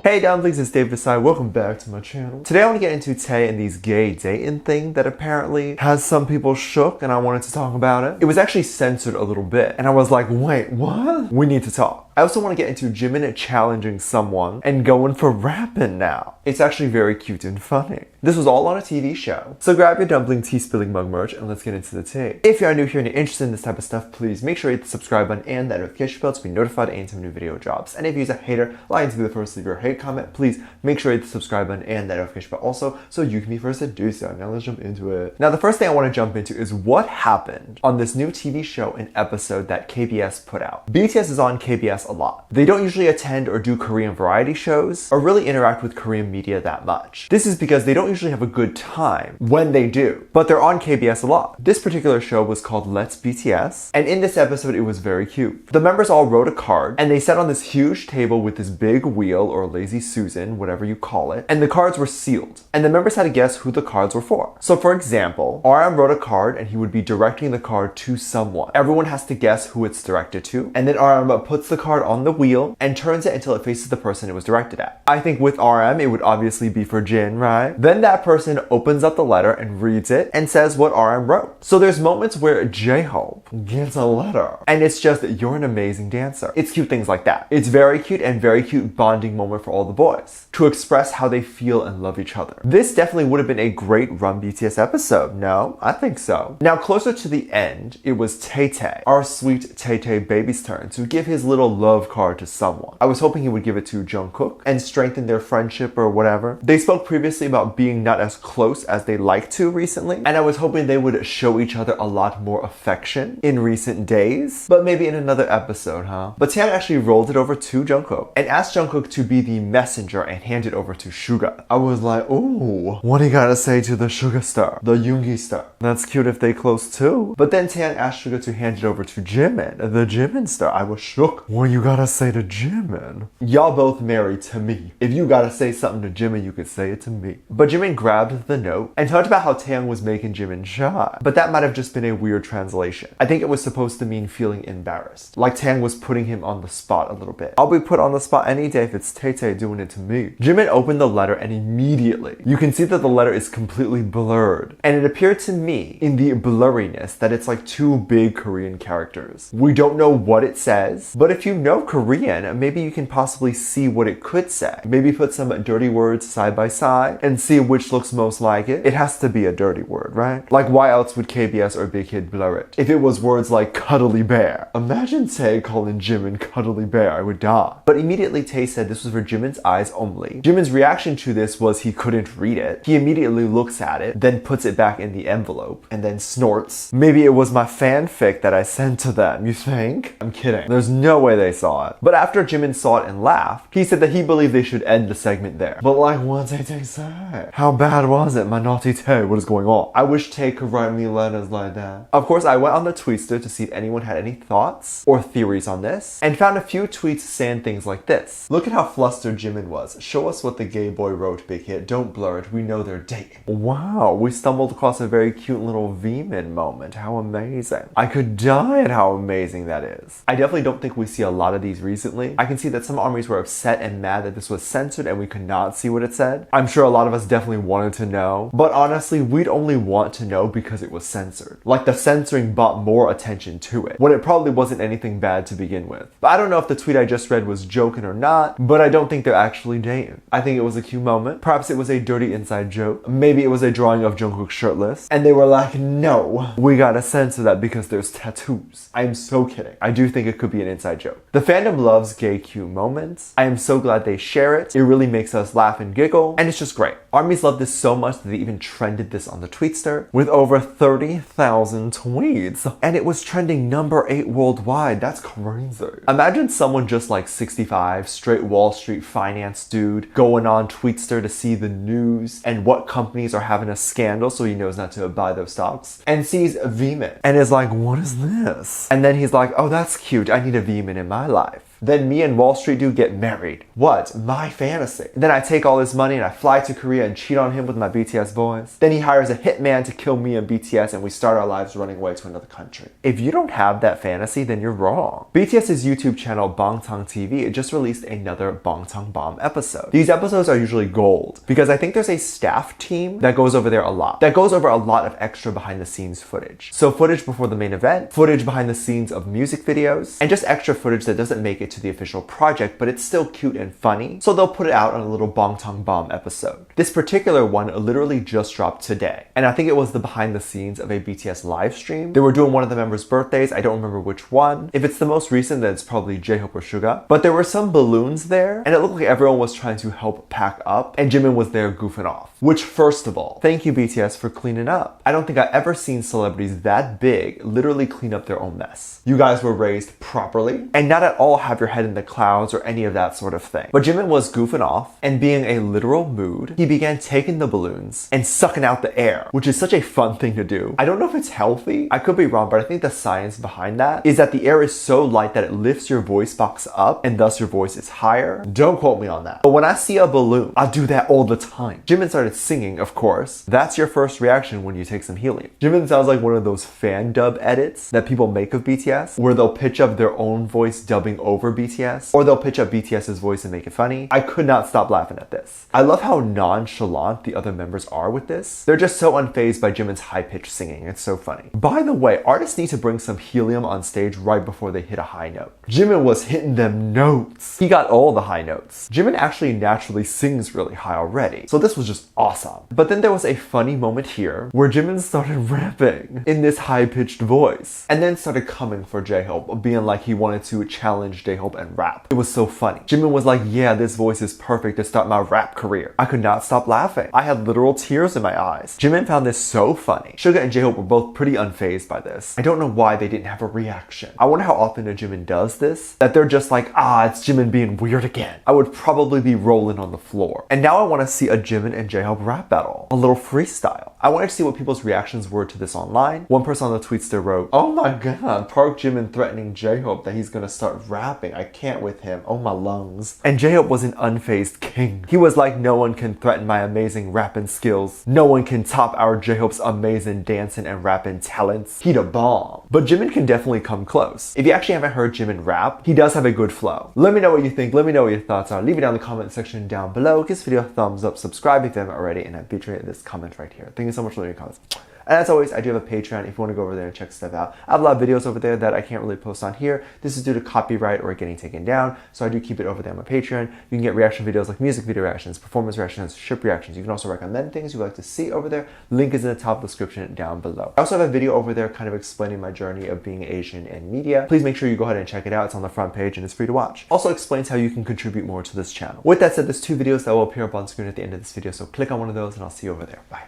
Hey dumplings, it's Dave Desai. Welcome back to my channel. Today I want to get into Tae and these gay dating thing that apparently has some people shook, and I wanted to talk about it. It was actually censored a little bit, and I was like, wait, what? We need to talk. I also want to get into Jimin challenging someone and going for rapping now. It's actually very cute and funny. This was all on a TV show. So grab your dumpling tea spilling mug merch and let's get into the tea. If you are new here and you're interested in this type of stuff, please make sure you hit the subscribe button and that notification bell to be notified anytime a new video drops. And if you're a hater, lying to be the first to leave your hate comment, please make sure you hit the subscribe button and that notification bell also so you can be first to do so. Now let's jump into it. Now the first thing I want to jump into is what happened on this new TV show and episode that KBS put out. BTS is on KBS a lot. They don't usually attend or do Korean variety shows or really interact with Korean media that much. This is because they don't usually have a good time when they do, but they're on KBS a lot. This particular show was called Let's BTS, and in this episode it was very cute. The members all wrote a card and they sat on this huge table with this big wheel or lazy Susan, whatever you call it, and the cards were sealed. And the members had to guess who the cards were for. So for example, RM wrote a card and he would be directing the card to someone. Everyone has to guess who it's directed to, and then RM puts the card on the wheel and turns it until it faces the person it was directed at. I think with RM it would obviously be for Jin, right? Then that person opens up the letter and reads it and says what RM wrote. So there's moments where J-Hope gets a letter and it's just, you're an amazing dancer. It's cute things like that. It's very cute and very cute bonding moment for all the boys to express how they feel and love each other. This definitely would have been a great Run BTS episode. No, I think so. Now closer to the end, it was Tae Tae, our sweet Tae Tae baby's turn to give his little love card to someone. I was hoping he would give it to Jungkook and strengthen their friendship or whatever. They spoke previously about being not as close as they like to recently, and I was hoping they would show each other a lot more affection in recent days, but maybe in another episode, huh? But Taeyang actually rolled it over to Jungkook and asked Jungkook to be the messenger and hand it over to Suga. I was like, ooh, what do you gotta say to the Suga star, the Yoongi star? That's cute if they close too. But then Taeyang asked Suga to hand it over to Jimin, the Jimin star. I was shook. What you gotta say to Jimin? Y'all both married to me. If you gotta say something to Jimin, you could say it to me. But Jimin grabbed the note and talked about how Taeyang was making Jimin shy. But that might have just been a weird translation. I think it was supposed to mean feeling embarrassed. Like Taeyang was putting him on the spot a little bit. I'll be put on the spot any day if it's Tae Tae doing it to me. Jimin opened the letter and immediately you can see that the letter is completely blurred. And it appeared to me in the blurriness that it's like two big Korean characters. We don't know what it says, but if you know Korean, maybe you can possibly see what it could say. Maybe put some dirty words side by side and see which looks most like it. It has to be a dirty word, right? Like why else would KBS or Big Hit blur it? If it was words like cuddly bear. Imagine Tae calling Jimin cuddly bear, I would die. But immediately Tae said this was for Jimin's eyes only. Jimin's reaction to this was he couldn't read it. He immediately looks at it, then puts it back in the envelope, and then snorts. Maybe it was my fanfic that I sent to them, you think? I'm kidding. There's no way they saw it. But after Jimin saw it and laughed, he said that he believed they should end the segment there. But like, what did Tae say? How bad was it, my naughty Tae? What is going on? I wish Tae could write me letters like that. Of course, I went on the Tweetster to see if anyone had any thoughts or theories on this, and found a few tweets saying things like this. Look at how flustered Jimin was. Show us what the gay boy wrote, Big Hit. Don't blur it. We know they're dating. Wow, we stumbled across a very cute little V-min moment. How amazing. I could die at how amazing that is. I definitely don't think we see a lot of these recently. I can see that some armies were upset and mad that this was censored and we could not see what it said. I'm sure a lot of us definitely wanted to know, but honestly, we'd only want to know because it was censored. Like the censoring brought more attention to it, when it probably wasn't anything bad to begin with. But I don't know if the tweet I just read was joking or not, but I don't think they're actually dating. I think it was a cute moment. Perhaps it was a dirty inside joke. Maybe it was a drawing of Jungkook shirtless, and they were like, no, we gotta censor that because there's tattoos. I am so kidding. I do think it could be an inside joke. The fandom loves gay cute moments. I am so glad they share it. It really makes us laugh and giggle, and it's just great. Armies love this so much that they even trended this on the Tweetster with over 30,000 tweets. And it was trending number 8 worldwide. That's crazy. Imagine someone just like 65, straight Wall Street finance dude, going on Tweetster to see the news and what companies are having a scandal so he knows not to buy those stocks, and sees V-min and is like, what is this? And then he's like, oh, that's cute. I need a V-min in my life. Then me and Wall Street dude get married. What? My fantasy. Then I take all this money and I fly to Korea and cheat on him with my BTS boys. Then he hires a hitman to kill me and BTS and we start our lives running away to another country. If you don't have that fantasy, then you're wrong. BTS's YouTube channel Bangtan TV just released another Bangtan Bomb episode. These episodes are usually gold because I think there's a staff team that goes over there a lot. That goes over a lot of extra behind the scenes footage. So footage before the main event, footage behind the scenes of music videos, and just extra footage that doesn't make it to the official project, but it's still cute and funny. So they'll put it out on a little Bangtan Bomb episode. This particular one literally just dropped today. And I think it was the behind the scenes of a BTS live stream. They were doing one of the members' birthdays. I don't remember which one. If it's the most recent, then it's probably J-Hope or Suga. But there were some balloons there, and it looked like everyone was trying to help pack up, and Jimin was there goofing off. Which, first of all, thank you BTS for cleaning up. I don't think I've ever seen celebrities that big literally clean up their own mess. You guys were raised properly, and not at all have your head in the clouds or any of that sort of thing. But Jimin was goofing off, and being a literal mood, he began taking the balloons and sucking out the air, which is such a fun thing to do. I don't know if it's healthy. I could be wrong, but I think the science behind that is that the air is so light that it lifts your voice box up, and thus your voice is higher. Don't quote me on that. But when I see a balloon, I do that all the time. Jimin started singing, of course. That's your first reaction when you take some helium. Jimin sounds like one of those fan dub edits that people make of BTS, where they'll pitch up their own voice dubbing over BTS, or they'll pitch up BTS's voice and make it funny. I could not stop laughing at this. I love how nonchalant the other members are with this. They're just so unfazed by Jimin's high-pitched singing. It's so funny. By the way, artists need to bring some helium on stage right before they hit a high note. Jimin was hitting them notes. He got all the high notes. Jimin actually naturally sings really high already, so this was just awesome. But then there was a funny moment here where Jimin started rapping in this high-pitched voice and then started coming for J-Hope, being like he wanted to challenge J-Hope and rap. It was so funny. Jimin was like, yeah, this voice is perfect to start my rap career. I could not stop laughing. I had literal tears in my eyes. Jimin found this so funny. Suga and J-Hope were both pretty unfazed by this. I don't know why they didn't have a reaction. I wonder how often a Jimin does this, that they're just like, it's Jimin being weird again. I would probably be rolling on the floor. And now I want to see a Jimin and J-Hope rap battle. A little freestyle. I wanted to see what people's reactions were to this online. One person on the tweetster wrote, oh my god, Park Jimin threatening J-Hope that he's gonna start rapping. I can't with him. Oh my lungs. And J-Hope was an unfazed king. He was like, no one can threaten my amazing rapping skills. No one can top our J-Hope's amazing dancing and rapping talents. He the bomb. But Jimin can definitely come close. If you actually haven't heard Jimin rap, he does have a good flow. Let me know what you think. Let me know what your thoughts are. Leave it down in the comment section down below. Give this video a thumbs up. Subscribe if you haven't already. And I feature this comment right here. Thank you so much for leaving comments. And as always, I do have a Patreon if you want to go over there and check stuff out. I have a lot of videos over there that I can't really post on here. This is due to copyright or getting taken down, so I do keep it over there on my Patreon. You can get reaction videos like music video reactions, performance reactions, ship reactions. You can also recommend things you'd like to see over there. Link is in the top description down below. I also have a video over there kind of explaining my journey of being Asian in media. Please make sure you go ahead and check it out. It's on the front page and it's free to watch. Also explains how you can contribute more to this channel. With that said, there's 2 videos that will appear up on screen at the end of this video, so click on one of those and I'll see you over there. Bye.